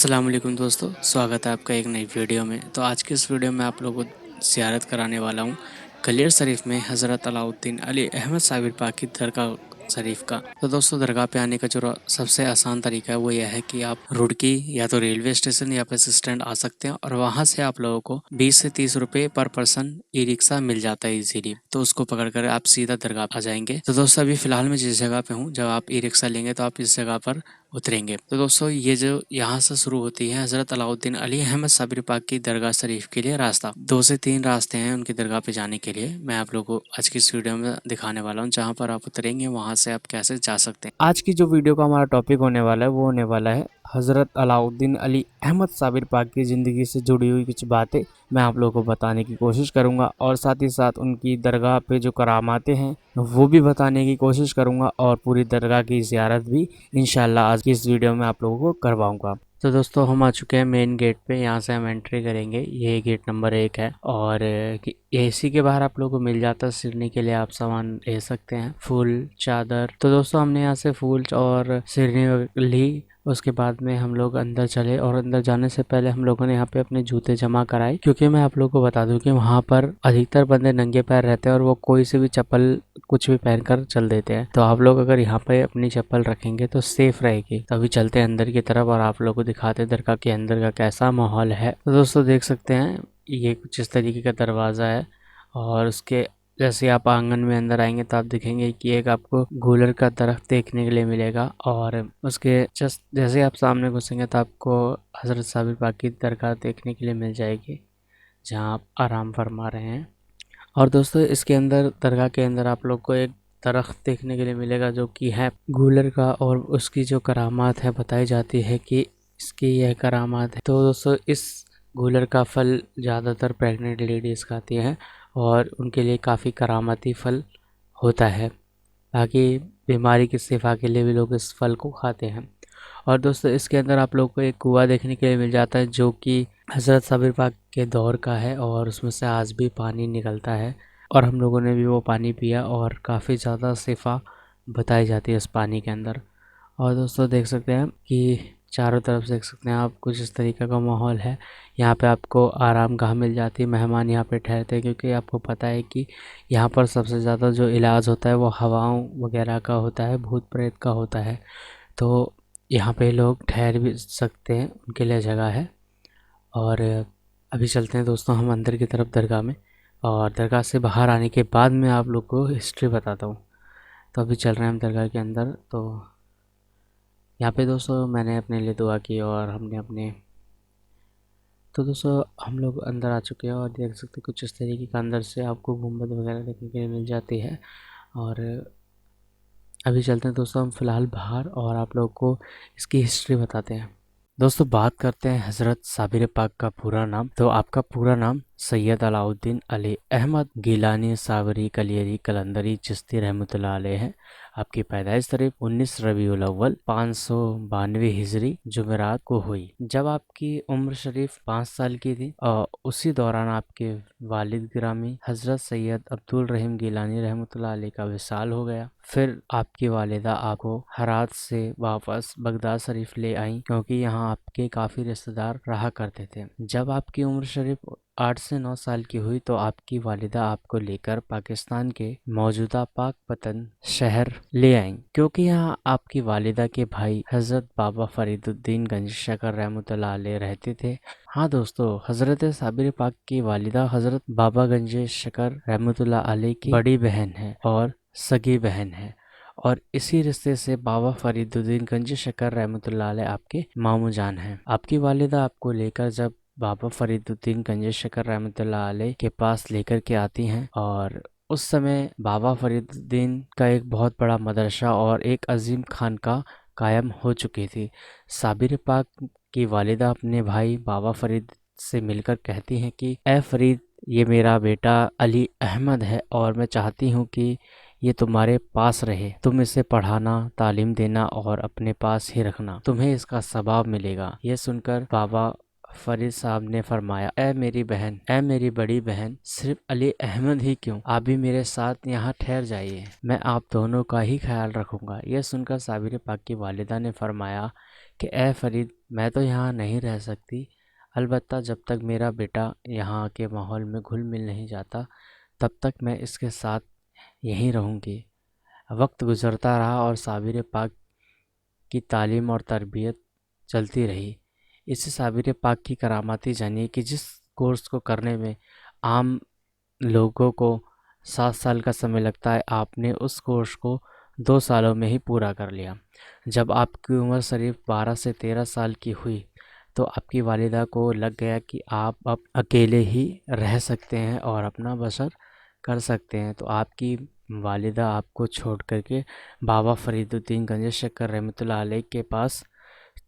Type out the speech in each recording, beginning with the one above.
अस्सलाम वालेकुम दोस्तों, स्वागत है आपका एक नई वीडियो में। तो आज की इस वीडियो में आप लोगों को ज़ियारत कराने वाला हूँ गलेर शरीफ में हज़रत अलाउद्दीन अली अहमद साबिर पाकी दरगाह शरीफ का। तो दोस्तों, दरगाह पे आने का जो सबसे आसान तरीका है वो यह है कि आप रुड़की या तो रेलवे स्टेशन या बस स्टैंड आ सकते हैं और वहाँ से आप लोगों को 20 से 30 रुपये पर पर्सन ई रिक्शा मिल जाता है इजीली। तो उसको पकड़कर आप सीधा दरगाह आ जाएंगे। तो दोस्तों, अभी फ़िलहाल मैं जिस जगह पे हूँ, जब आप ई रिक्शा लेंगे तो आप इस जगह पर उतरेंगे। तो दोस्तों, ये जो यहाँ से शुरू होती है हज़रत अलाउद्दीन अली अहमद साबिर पाक की दरगाह शरीफ के लिए रास्ता। 2 से 3 रास्ते हैं उनकी दरगाह पे जाने के लिए। मैं आप लोगों को आज की इस वीडियो में दिखाने वाला हूँ, जहाँ पर आप उतरेंगे वहाँ से आप कैसे जा सकते हैं। आज की जो वीडियो का हमारा टॉपिक होने वाला है वो होने वाला है हज़रत अलाउद्दीन अली अहमद साबिर पाक की ज़िंदगी से जुड़ी हुई कुछ बातें मैं आप लोगों को बताने की कोशिश करूंगा और साथ ही साथ उनकी दरगाह पे जो करामातें हैं वो भी बताने की कोशिश करूंगा और पूरी दरगाह की ज़ियारत भी इंशाल्लाह आज की इस वीडियो में आप लोगों को करवाऊंगा। तो दोस्तों, हम आ चुके हैं मेन गेट पे। यहाँ से हम एंट्री करेंगे। ये गेट नंबर 1 है और एसी के बाहर आप लोगों को मिल जाता है सिरनी के लिए आप सामान ले सकते हैं, फूल, चादर। तो दोस्तों, हमने यहाँ से फूल और सिरनी ली। उसके बाद में हम लोग अंदर चले और अंदर जाने से पहले हम लोगों ने यहाँ पे अपने जूते जमा कराए, क्योंकि मैं आप लोगों को बता दूं कि वहाँ पर अधिकतर बंदे नंगे पैर रहते हैं और वो कोई से भी चप्पल कुछ भी पहनकर चल देते हैं। तो आप लोग अगर यहाँ पे अपनी चप्पल रखेंगे तो सेफ रहेगी। तो अभी चलते हैं अंदर की तरफ और आप लोगों को दिखाते हैं दरगाह के अंदर का कैसा माहौल है। तो दोस्तों, देख सकते हैं ये कुछ इस तरीके का दरवाज़ा है और उसके जैसे आप आंगन में अंदर आएंगे तो आप दिखेंगे कि एक आपको गूलर का दरख्त देखने के लिए मिलेगा और उसके जस्ट जैसे आप सामने घुसेंगे तो आपको हज़रत साबिर पाक की दरगाह देखने के लिए मिल जाएगी, जहाँ आप आराम फरमा रहे हैं। और दोस्तों, इसके अंदर दरगाह के अंदर आप लोग को एक दरख्त देखने के लिए मिलेगा जो कि है गूलर का और उसकी जो करामात है बताई जाती है कि इसकी यह करामात है। तो दोस्तों, इस गूलर का फल ज़्यादातर प्रेग्नेंट लेडीज़ खाती हैं और उनके लिए काफ़ी करामाती फल होता है। बाकी बीमारी की शिफा के लिए भी लोग इस फल को खाते हैं। और दोस्तों, इसके अंदर आप लोग को एक कुआं देखने के लिए मिल जाता है जो कि हज़रत साबिर पाक के दौर का है और उसमें से आज भी पानी निकलता है और हम लोगों ने भी वो पानी पिया और काफ़ी ज़्यादा शिफा बताई जाती है इस पानी के अंदर। और दोस्तों, देख सकते हैं कि चारों तरफ देख सकते हैं आप कुछ इस तरीके का माहौल है। यहाँ पे आपको आराम गाह मिल जाती है, मेहमान यहाँ पे ठहरते हैं, क्योंकि आपको पता है कि यहाँ पर सबसे ज़्यादा जो इलाज होता है वो हवाओं वगैरह का होता है, भूत प्रेत का होता है। तो यहाँ पे लोग ठहर भी सकते हैं, उनके लिए जगह है। और अभी चलते हैं दोस्तों हम अंदर की तरफ दरगाह में, और दरगाह से बाहर आने के बाद मैं आप लोग को हिस्ट्री बताता हूँ। तो अभी चल रहे हैं हम दरगाह के अंदर। तो यहाँ पे दोस्तों मैंने अपने लिए दुआ की और हमने अपने तो दोस्तों हम लोग अंदर आ चुके हैं और देख सकते हैं कुछ इस तरीके का अंदर से आपको गुंबद वगैरह देखने के लिए मिल जाती है। और अभी चलते हैं दोस्तों हम फ़िलहाल बाहर और आप लोग को इसकी हिस्ट्री बताते हैं। दोस्तों, बात करते हैं हज़रत साबिर पाक का पूरा नाम। तो आपका पूरा नाम सैयद अलाउद्दीन अली अहमद गिलानी सावरी कलियरी कलंदरी चिश्ती रहमतुल्लाह अलैह है। आपकी पैदाइश तारीख 19 रबीउल अव्वल 592 हिजरी जुमेरात को हुई। जब आपकी उम्र शरीफ 5 साल की थी और उसी दौरान आपके वालिद गिरामी हज़रत सैयद अब्दुल रहीम गिलानी रहमतुल्लाह अलैह का विसाल हो गया। फिर आपकी वालिदा आपको हरात से वापस बगदाद शरीफ ले आई, क्योंकि यहाँ आपके काफ़ी रिश्तेदार रहा करते थे। जब आपकी उम्र शरीफ 8 से 9 साल की हुई तो आपकी वालिदा आपको लेकर पाकिस्तान के मौजूदा पाकपतन शहर ले आईं, क्योंकि यहाँ आपकी वालिदा के भाई हज़रत बाबा फरीदुद्दीन गंज शकर रहमतुल्लाह अलैह रहते थे। हाँ दोस्तों, हज़रत साबिर पाक की वालिदा हज़रत बाबा गंज शकर रहमतुल्लाह अलैह की बड़ी बहन है और सगी बहन है, और इसी रिश्ते से बाबा फरीदुद्दीन गंज शकर रहमतुल्लाह अलैह आपके मामू जान हैं। आपकी वालिदा आपको लेकर जब बाबा फरीदुद्दीन गंज शकर रहमतुल्लाह अलैह के पास लेकर के आती हैं, और उस समय बाबा फरीदुद्दीन का एक बहुत बड़ा मदरसा और एक अजीम खानका कायम हो चुकी थी। साबिर पाक की वालिदा अपने भाई बाबा फरीद से मिलकर कहती हैं कि ए फरीद, ये मेरा बेटा अली अहमद है और मैं चाहती हूँ कि ये तुम्हारे पास रहे। तुम इसे पढ़ाना, तालीम देना और अपने पास ही रखना, तुम्हें इसका सवाब मिलेगा। ये सुनकर बाबा फरीद साहब ने फरमाया, ए मेरी बहन, ए मेरी बड़ी बहन, सिर्फ अली अहमद ही क्यों, आप भी मेरे साथ यहाँ ठहर जाइए, मैं आप दोनों का ही ख्याल रखूंगा। यह सुनकर साबिर पाक की वालिदा ने फरमाया कि ए फरीद, मैं तो यहाँ नहीं रह सकती, अलबत्ता जब तक मेरा बेटा यहाँ के माहौल में घुल मिल नहीं जाता तब तक मैं इसके साथ यहीं रहूँगी। वक्त गुजरता रहा और साबिर पाक की तालीम और तरबियत चलती रही। इसी साबिर पाक की करामाती जानिए कि जिस कोर्स को करने में आम लोगों को 7 साल का समय लगता है, आपने उस कोर्स को 2 सालों में ही पूरा कर लिया। जब आपकी उम्र सिर्फ 12 से 13 साल की हुई तो आपकी वालिदा को लग गया कि आप अब अकेले ही रह सकते हैं और अपना बसर कर सकते हैं। तो आपकी वालिदा आपको छोड़ करके बाबा फरीदुद्दीन गंज शक्कर रहमतुल्लाह अलैह के पास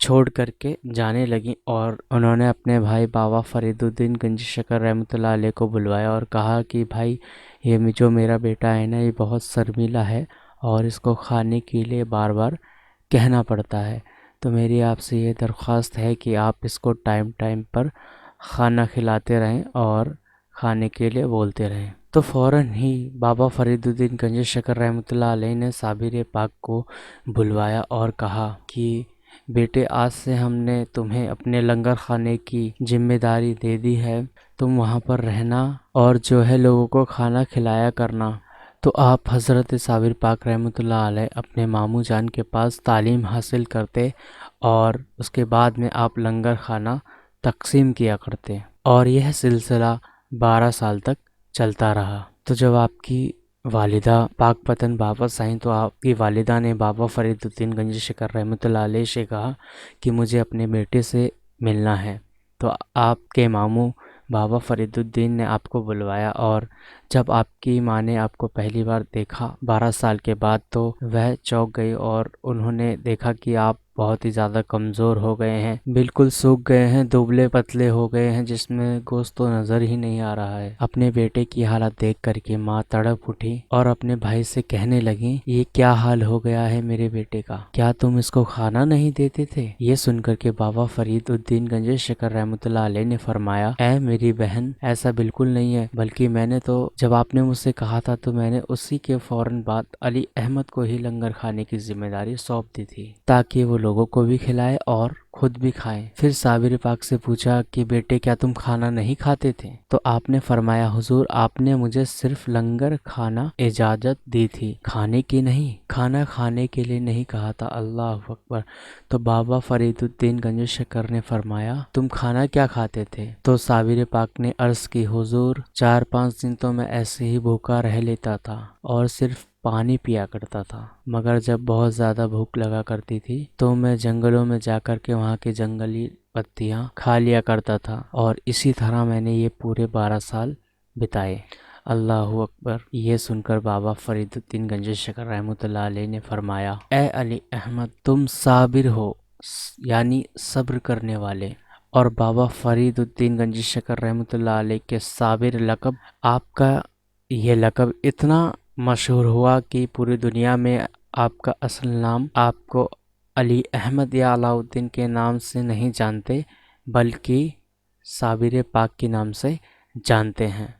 छोड़ करके जाने लगी और उन्होंने अपने भाई बाबा फरीदुद्दीन गंज शक्कर रहमतुल्लाह अलैह को बुलवाया और कहा कि भाई, ये जो मेरा बेटा है ना, ये बहुत शर्मीला है और इसको खाने के लिए बार बार कहना पड़ता है। तो मेरी आपसे ये दरख्वास्त है कि आप इसको टाइम टाइम पर खाना खिलाते रहें और खाने के लिए बोलते रहें। तो फ़ौरन ही बाबा फरीदुद्दीन गंज शक्कर रहमतुल्लाह अलैह ने साबिर पाक को बुलवाया और कहा कि बेटे, आज से हमने तुम्हें अपने लंगर खाने की जिम्मेदारी दे दी है। तुम वहाँ पर रहना और जो है लोगों को खाना खिलाया करना। तो आप हज़रत साबिर पाक रहमतुल्लाह अलैह अपने मामू जान के पास तालीम हासिल करते और उसके बाद में आप लंगर खाना तकसीम किया करते और यह सिलसिला 12 साल तक चलता रहा। तो जब आपकी वालिदा पाक पतन वापस आई तो आपकी वालिदा ने बाबा फरीदुद्दीन गंज शक्कर रहमतुल्लाह अलैह से कहा कि मुझे अपने बेटे से मिलना है। तो आपके मामू बाबा फरीदुद्दीन ने आपको बुलवाया और जब आपकी माँ ने आपको पहली बार देखा 12 साल के बाद तो वह चौंक गई और उन्होंने देखा कि आप बहुत ही ज़्यादा कमज़ोर हो गए हैं, बिल्कुल सूख गए हैं, दुबले पतले हो गए हैं, जिसमें गोश्त तो नज़र ही नहीं आ रहा है। अपने बेटे की हालत देख करके माँ तड़प उठी और अपने भाई से कहने लगी, ये क्या हाल हो गया है मेरे बेटे का, क्या तुम इसको खाना नहीं देते थे? ये सुनकर के बाबा फरीदुद्दीन गंज शक्कर रहमतुल्लाह अलैह ने फरमाया, ऐ मेरी बहन, ऐसा बिल्कुल नहीं है, बल्कि मैंने तो जब आपने मुझसे कहा था तो मैंने उसी के फौरन बाद अली अहमद को ही लंगर खाने की जिम्मेदारी सौंप दी थी ताकि वो लोगों को भी खिलाए और खुद भी खाएं। फिर साबिर पाक से पूछा कि बेटे, क्या तुम खाना नहीं खाते थे? तो आपने फरमाया, हुजूर, आपने मुझे सिर्फ लंगर खाना इजाजत दी थी, खाने की नहीं, खाना खाने के लिए नहीं कहा था। अल्लाह अकबर। तो बाबा फरीदुद्दीन गंज शक्कर ने फरमाया, तुम खाना क्या खाते थे? तो साबिर पाक ने अर्ज की, हुजूर, 4-5 दिन तो मैं ऐसे ही भूखा रह लेता था और सिर्फ पानी पिया करता था, मगर जब बहुत ज़्यादा भूख लगा करती थी तो मैं जंगलों में जाकर के वहाँ की जंगली पत्तियाँ खा लिया करता था और इसी तरह मैंने ये पूरे 12 साल बिताए। अल्लाह अकबर। ये सुनकर बाबा फरीदुद्दीन गंज शक्कर रहमतुल्लाह अलैह ने फरमाया, ए अली अहमद, तुम साबिर हो, यानी सब्र करने वाले। और बाबा फरीदुद्दीन गंज शक्कर रहमतुल्लाह अलैह के साबिर लक़ब, आपका ये लक़ब इतना मशहूर हुआ कि पूरी दुनिया में आपका असल नाम आपको अली अहमद या अलाउद्दीन के नाम से नहीं जानते, बल्कि साबिर पाक के नाम से जानते हैं।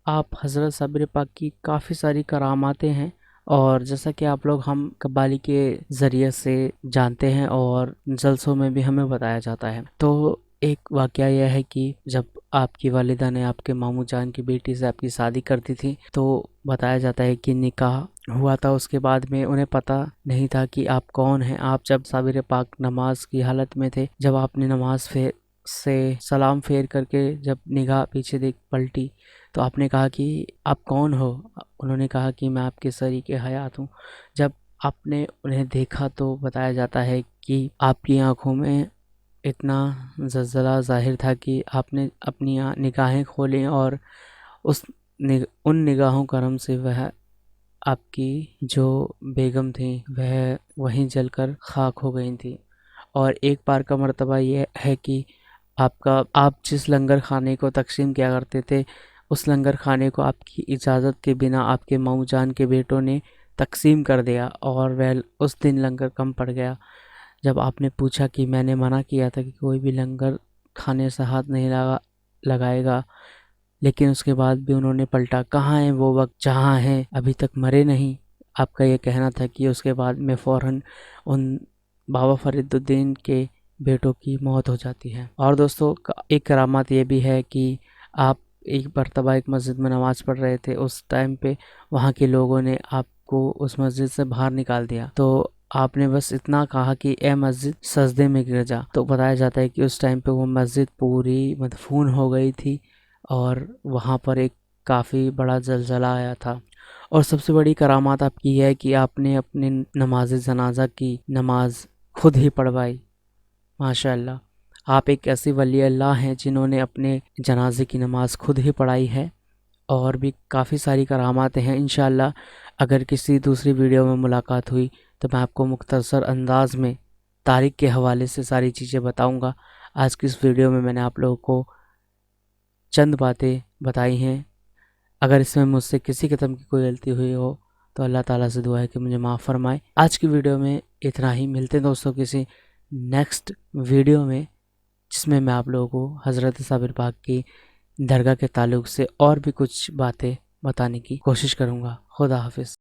आप हज़रत साबिर पाक की काफ़ी सारी करामातें हैं और जैसा कि आप लोग हम कब्बाली के ज़रिए से जानते हैं और जलसों में भी हमें बताया जाता है। तो एक वाक़या यह है कि जब आपकी वालिदा ने आपके मामू जान की बेटी से आपकी शादी कर दी थी तो बताया जाता है कि निकाह हुआ था। उसके बाद में उन्हें पता नहीं था कि आप कौन हैं। आप जब साबिर पाक नमाज की हालत में थे, जब आपने नमाज से सलाम फेर करके जब निगाह पीछे देख पलटी तो आपने कहा कि आप कौन हो? उन्होंने कहा कि मैं आपके शरीके हयात हूँ। जब आपने उन्हें देखा तो बताया जाता है कि आपकी आंखों में इतना ज़लज़ला ज़ाहिर था कि आपने अपनी निगाहें खोलीं और उन निगाहों करम से वह आपकी जो बेगम थी वह वहीं जलकर खाक हो गई थी। और एक बार का मर्तबा यह है कि आप जिस लंगर खाने को तकसीम किया करते थे, उस लंगर खाने को आपकी इजाज़त के बिना आपके माऊ जान के बेटों ने तकसीम कर दिया और वह उस दिन लंगर कम पड़ गया। जब आपने पूछा कि मैंने मना किया था कि कोई भी लंगर खाने से हाथ नहीं लगाएगा, लेकिन उसके बाद भी उन्होंने पलटा, कहाँ है वो वक्त जहाँ हैं अभी तक मरे नहीं। आपका ये कहना था कि उसके बाद में फ़ौरन उन बाबा फरीदुद्दीन के बेटों की मौत हो जाती है। और दोस्तों एक करामात ये भी है कि आप एक मर्तबा एक मस्जिद में नमाज़ पढ़ रहे थे, उस टाइम पे वहाँ के लोगों ने आपको उस मस्जिद से बाहर निकाल दिया, तो आपने बस इतना कहा कि ए मस्जिद सजदे में गिर जा। तो बताया जाता है कि उस टाइम पे वो मस्जिद पूरी मदफून हो गई थी और वहाँ पर एक काफ़ी बड़ा ज़लज़ला आया था। और सबसे बड़ी करामात आपकी है कि आपने अपने नमाज जनाजा की नमाज खुद ही पढ़वाई। माशाअल्लाह, आप एक ऐसी वली अल्लाह हैं जिन्होंने अपने जनाजे की नमाज खुद ही पढ़ाई है। और भी काफ़ी सारी करामातें हैं। इंशाअल्लाह अगर किसी दूसरी वीडियो में मुलाकात हुई तो मैं आपको मुख्तसर अंदाज में तारीख के हवाले से सारी चीज़ें बताऊंगा। आज की इस वीडियो में मैंने आप लोगों को चंद बातें बताई हैं। अगर इसमें मुझसे किसी किस्म की कोई गलती हुई हो तो अल्लाह ताला से दुआ है कि मुझे माफ़ फरमाए। आज की वीडियो में इतना ही। मिलते हैं दोस्तों किसी नेक्स्ट वीडियो में, जिसमें मैं आप लोगों को हज़रत साबिर पाक की दरगाह के ताल्लुक़ से और भी कुछ बातें बताने की कोशिश करूँगा। खुदा हाफिज़।